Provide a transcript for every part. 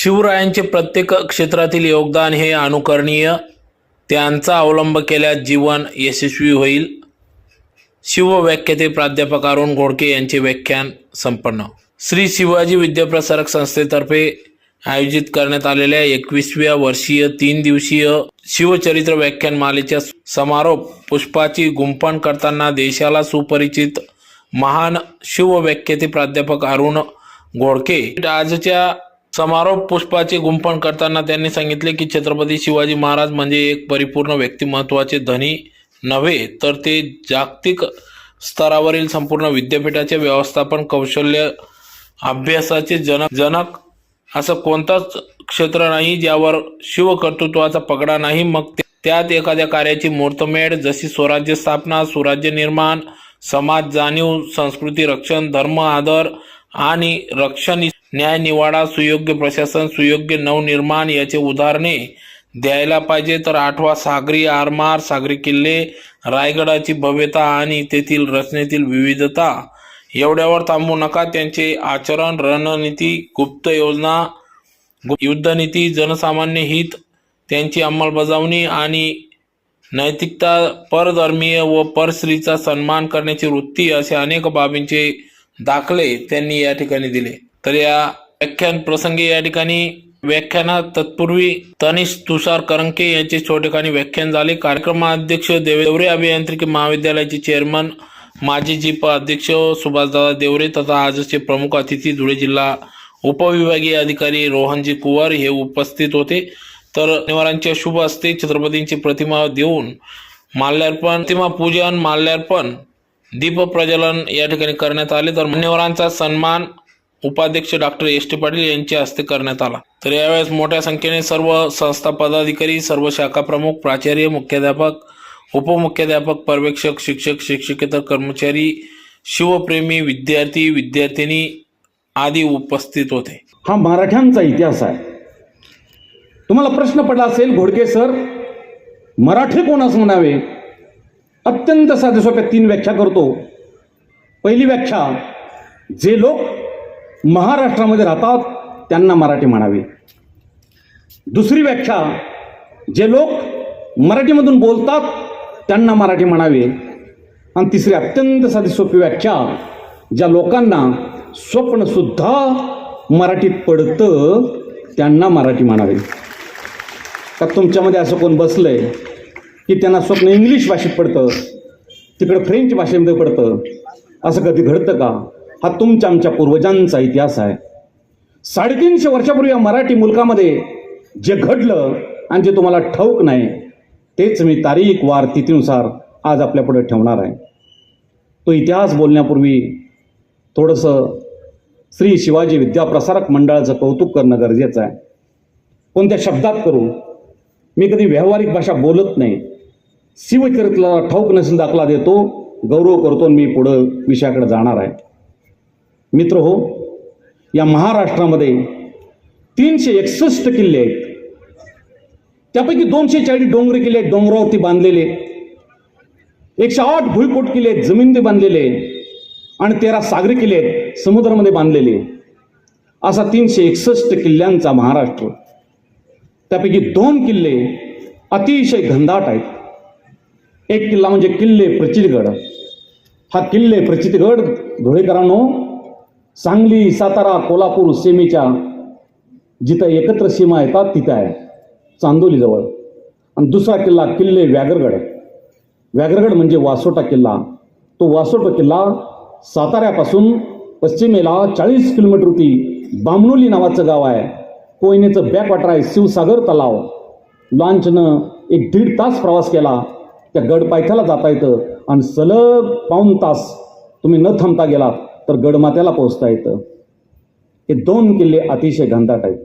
शिवरायांचे प्रत्येक क्षेत्रातील योगदान हे अनुकरणीय, त्यांचा अवलंब केल्यास जीवन यशस्वी होईल. शिवव्याख्याते प्राध्यापक अरुण घोडके यांचे व्याख्यान संपन्न. श्री शिवाजी विद्याप्रसारक संस्थेतर्फे आयोजित करण्यात आलेल्या 21व्या वर्षीय 3 दिवसीय शिवचरित्र व्याख्यान मालेच्या समारोप पुष्पाची गुंफण करताना देशाला सुपरिचित महान शिवव्याख्याते प्राध्यापक अरुण घोडके आजच्या समारोप पुष्पाचे गुंफण करताना त्यांनी सांगितले की छत्रपती शिवाजी महाराज म्हणजे एक परिपूर्ण व्यक्तिमत्वाचे धनी नव्हे, तर ते जागतिक स्तरावरील संपूर्ण विद्यापीठाचे व्यवस्थापन कौशल्य अभ्यासाचे जनक असं कोणताच क्षेत्र नाही ज्यावर शिवकर्तृत्वाचा पगडा नाही. मग त्यात एखाद्या कार्याची मुहूर्तमेढ जशी स्वराज्य स्थापना, सुराज्य निर्माण, समाज जाणीव, संस्कृती रक्षण, धर्म आदर आणि रक्षण, न्याय निवाडा, सुयोग्य प्रशासन, सुयोग्य नवनिर्माण याचे उदाहरणे द्यायला पाहिजे. तर आठवा सागरी आरमार, सागरी किल्ले, रायगडाची भव्यता आणि तेथील रचनेतील विविधता एवढ्यावर थांबू नका. त्यांचे आचरण, रणनीती, गुप्त योजना, युद्धनीती, जनसामान्य हित, त्यांची अंमलबजावणी आणि नैतिकता, परधर्मीय व परस्त्रीचा सन्मान करण्याची वृत्ती असे अनेक बाबींचे दाखले त्यांनी या ठिकाणी दिले. तर या व्याख्यान प्रसंगी या ठिकाणी व्याख्यानात तत्पूर्वी तनिष तुषार करंके यांचे छोटेखानी व्याख्यान झाले. कार्यक्रमाध्यक्ष देवरे अभियांत्रिकी महाविद्यालयाचे चेअरमन माजी जिप अध्यक्ष सुभाषदादा देवरे तथा आजचे प्रमुख अतिथी धुळे जिल्हा उपविभागीय अधिकारी रोहनजी कुवर हे उपस्थित होते. तर मान्यवरांच्या शुभ हस्ते छत्रपतींची प्रतिमा देऊन माल्यार्पण, प्रतिमा पूजन, माल्यार्पण, दीप प्रज्वलन या ठिकाणी करण्यात आले. तर मान्यवरांचा सन्मान उपाध्यक्ष डॉक्टर एस.टी. पाटील यांच्या हस्ते करण्यात आला. तर यावेळेस मोठ्या संख्येने सर्व संस्था पदाधिकारी, सर्व शाखा प्रमुख, प्राचार्य, मुख्याध्यापक, उपमुख्याध्यापक, पर्यवेक्षक, शिक्षक, शिक्षकेतर कर्मचारी, शिवप्रेमी, विद्यार्थी, विद्यार्थिनी आदी उपस्थित होते. हा मराठ्यांचा इतिहास आहे. तुम्हाला प्रश्न पडला असेल, घोडके सर मराठी कोणास म्हणावे? अत्यंत साध्या सोप्या 3 व्याख्या करतो. पहिली व्याख्या, जे लोक महाराष्ट्रामध्ये राहतात त्यांना मराठी म्हणावे. दुसरी व्याख्या, जे लोक मराठीमधून बोलतात त्यांना मराठी म्हणावे. आणि तिसरी अत्यंत साधी सोपी व्याख्या, ज्या लोकांना स्वप्न सुद्धा मराठीत पडतं त्यांना मराठी म्हणावे. का तुमच्यामध्ये असं कोण बसलंय की त्यांना स्वप्न इंग्लिश भाषेत पडतं, तिकडं फ्रेंच भाषेमध्ये पडतं? असं कधी घडतं का? हा तुमच्या आमच्या पूर्वजांचा इतिहास आहे. 350 वर्षापूर्वी या मराठी मुलकामध्ये जे घडलं आणि जे तुम्हाला ठाऊक नाही तेच मी तारीख वार तिथीनुसार आज आपल्यापुढे ठेवणार आहे. तो इतिहास बोलण्यापूर्वी थोडंसं श्री शिवाजी विद्याप्रसारक मंडळाचं कौतुक करणं गरजेचं आहे. कोणत्या शब्दात करू? मी कधी व्यावहारिक भाषा बोलत नाही. शिवचरित्राला ठाऊक नसेल दाखला देतो, गौरव करतो, मी पुढं विषयाकडे जाणार आहे. मित्र हो, या महाराष्ट्रामध्ये 361 किल्ले आहेत. त्यापैकी 240 डोंगरी किल्ले आहेत डोंगरावरती बांधलेले, 108 भुईकोट किल्ले आहेत जमिनीमध्ये बांधलेले, आणि 13 सागरी किल्ले आहेत समुद्रामध्ये बांधलेले. असा 361 किल्ल्यांचा महाराष्ट्र. त्यापैकी 2 किल्ले अतिशय घनदाट आहेत. एक किल्ला म्हणजे किल्ले प्रचितगड. हा किल्ले प्रचितगड धुळेकरांनो सांगली, सातारा, कोल्हापूर सीमेच्या जिथं एकत्र सीमा येतात तिथं आहे, चांदोलीजवळ. आणि दुसरा किल्ला किल्ले व्याघ्रगड. व्याघ्रगड म्हणजे वासोटा किल्ला. तो वासोटा किल्ला साताऱ्यापासून पश्चिमेला 40 किलोमीटरवरती बामणोली नावाचं गाव आहे. कोयनेचं बॅकवॉटर आहे, शिवसागर तलाव. लॉन्चनं 1-1.5 तास प्रवास केला त्या गडपायथ्याला जाता येतं, आणि सलग 1.5 तास तुम्ही न थांबता गेलात तर गडमाथ्याला पोहोचता येतं. हे 2 किल्ले अतिशय घनदाट आहेत.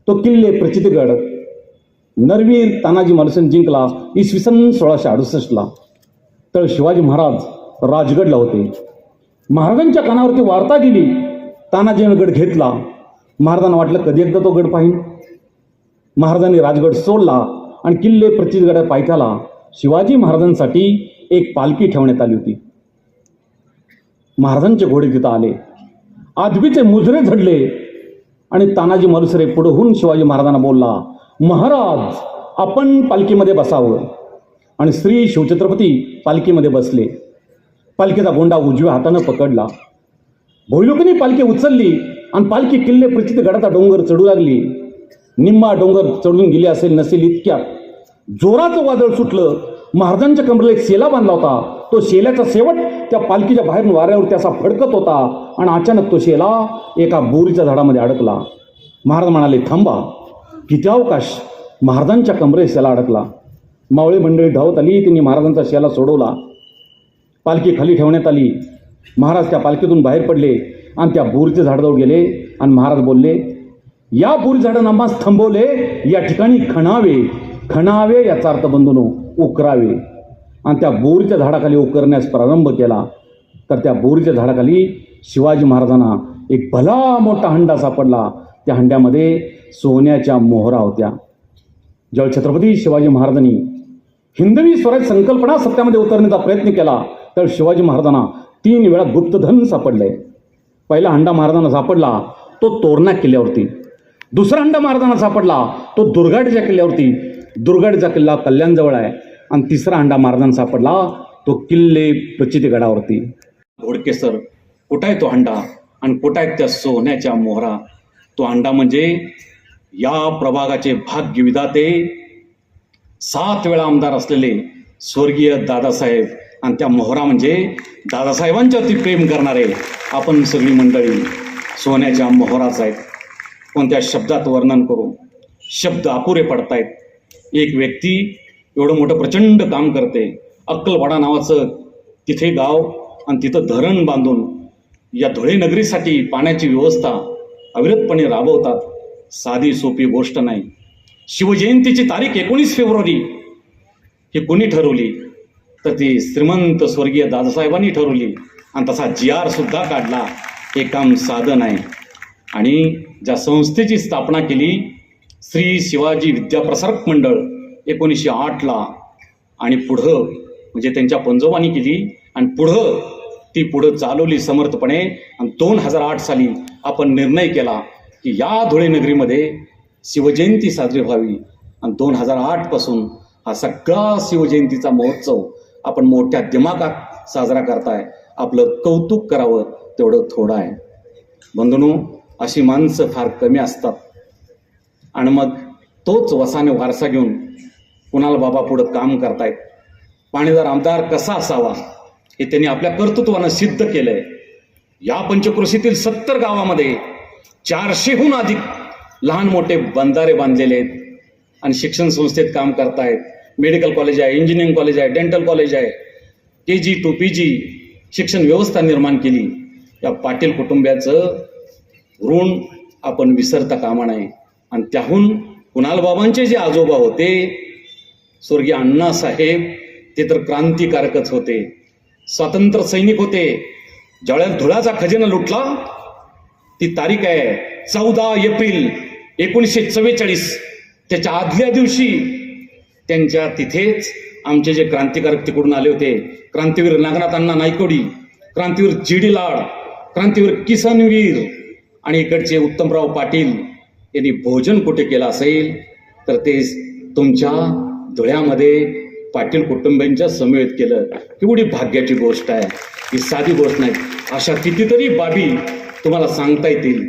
तो किल्ले प्रचितगड नरवीर तानाजी मालुसरे जिंकला इसवी सन 1668ला. तर शिवाजी महाराज राजगडला होते. महाराजांच्या कानावरती वार्ता गेली, तानाजीनं गड घेतला. महाराजांना वाटलं कधी एकदा तो गड पाहिन. महाराजांनी राजगड सोडला आणि किल्ले प्रचितगड पायथ्याला शिवाजी महाराजांसाठी एक पालखी ठेवण्यात आली होती. महाराजांचे घोडे तिथं आले, आदबीचे मुजरे झडले आणि तानाजी मालुसरे पुढे होऊन शिवाजी महाराजांना बोलला, महाराज आपण पालखीमध्ये बसावं. आणि श्री शिवछत्रपती पालखीमध्ये बसले. पालखीचा गोंडा उजव्या हातानं पकडला. भोईलोकांनी पालखी उचलली आणि पालखी किल्ले प्रचित गडाचा डोंगर चढू लागली. निम्मा डोंगर चढून गेली असेल नसेल इतक्यात जोराचं वादळ सुटलं. महाराजांच्या कमरेला एक शेला बांधला होता. तो शेल्याचा शेवट त्या पालखीच्या बाहेरून वाऱ्यावरती असा फडकत होता आणि अचानक तो शेला एका बोरीच्या झाडामध्ये अडकला. महाराज म्हणाले, थांबा. किती अवकाश. महाराजांच्या कमरेत शेला अडकला. मावळे मंडळी धावत आली. त्यांनी महाराजांचा शेला सोडवला. पालखी खाली ठेवण्यात आली. महाराज त्या पालखीतून बाहेर पडले आणि त्या बोरीच्या झाडाजवळ गेले आणि महाराज बोलले, या बोरी झाडांना आम्हास थांबवले, या ठिकाणी खणावे. खणावे याचा अर्थ बंधूनो उकरावे. आणि त्या बोरीच्या झाडाखाली उकरण्यास प्रारंभ केला. तर त्या बोरीच्या झाडाखाली शिवाजी महाराजांना एक भला मोठा हंडा सापडला. त्या हंड्यामध्ये सोन्याच्या मोहरा होत्या. ज्यावेळी छत्रपती शिवाजी महाराजांनी हिंदवी स्वराज संकल्पना सत्यामध्ये उतरण्याचा प्रयत्न केला त्यावेळी शिवाजी महाराजांना 3 वेळा गुप्तधन सापडले. पहिला हंडा महाराजांना सापडला तो तोरणा किल्ल्यावरती. दुसरा हंडा महाराजांना सापडला तो दुर्गाडच्या किल्ल्यावरती. दुर्गाडचा किल्ला कल्याणजवळ आहे. आणि तिसरा हंडा महाराजांना सापडला तो किल्ले प्रचितगडावरती. घोडके सर, कुठं आहे तो हंडा आणि कुठं आहेत त्या सोन्याच्या मोहरा? तो हंडा म्हणजे या प्रभागाचे भाग्य विधाते 7 वेळा आमदार असलेले स्वर्गीय दादासाहेब. आणि त्या मोहरा म्हणजे दादासाहेबांच्यावरती प्रेम करणारे आपण सगळी मंडळी सोन्याच्या मोहराच आहेत. कोणत्या शब्दात वर्णन करू, शब्द अपुरे पडतायत. एक व्यक्ती एवढं मोठं प्रचंड काम करते. अक्कलवाडा नावाचं तिथे गाव आणि तिथं धरण बांधून या धुळे नगरीसाठी पाण्याची व्यवस्था अविरतपणे राबवतात. साधी सोपी गोष्ट नाही. शिवजयंतीची तारीख 19 फेब्रुवारी ही कोणी ठरवली? तर ती श्रीमंत स्वर्गीय दादासाहेबांनी ठरवली. आणि तसा GR सुद्धा काढला. हे काम साधं नाही. आणि ज्या संस्थेची स्थापना केली श्री शिवाजी विद्याप्रसारक मंडळ 1908ला आणि पुढं म्हणजे त्यांच्या पंजोबांनी केली आणि पुढं ती चालवली समर्थपणे. आणि 2008 साली आपण निर्णय केला की या धुळे नगरीमध्ये शिवजयंती साजरी व्हावी. आणि 2008 पासून हा सगळा शिवजयंतीचा महोत्सव आपण मोठ्या दिमागात साजरा करताय. आपलं कौतुक करावं तेवढं थोडं आहे. बंधूंनो, अशी माणसं फार कमी असतात. आणि मग तोच वसाने वारसा घेऊन कुणाल बाबा पुढं काम करतायत. पाणीदार आमदार कसा असावा हे त्यांनी आपल्या कर्तृत्वानं सिद्ध केलंय. या पंचक्रोशीतील 70 गावामध्ये 400हून अधिक लहान मोठे बंधारे बांधलेले आहेत आणि शिक्षण संस्थेत काम करतायत. मेडिकल कॉलेज आहे, इंजिनिअरिंग कॉलेज आहे, डेंटल कॉलेज आहे, KG to PG शिक्षण व्यवस्था निर्माण केली. या पाटील कुटुंबियाचं ऋण आपण विसरता कामा नये. आणि त्याहून कुणालबाबांचे जे आजोबा होते स्वर्गीय अण्णासाहेब, ते तर क्रांतिकारकच होते, स्वातंत्र्य सैनिक होते. ज्यावेळेला धुळ्याचा खजिना लुटला ती तारीख आहे 14 एप्रिल 1944. त्याच्या आदल्या दिवशी त्यांच्या तिथेच आमचे जे क्रांतिकारक तिकडून आले होते, क्रांतीवीर नागनाथ अण्णा नायकोडी, क्रांतीवीर GD लाड, क्रांतीवीर किसनवीर आणि इकडचे उत्तमराव पाटील यांनी भोजन कुठे केलं असेल तर ते तुमच्या धुळ्यामध्ये पाटील कुटुंबियांच्या समवेत केलं. केवढी भाग्याची गोष्ट आहे. ही साधी गोष्ट नाही. अशा कितीतरी बाबी तुम्हाला सांगता येतील.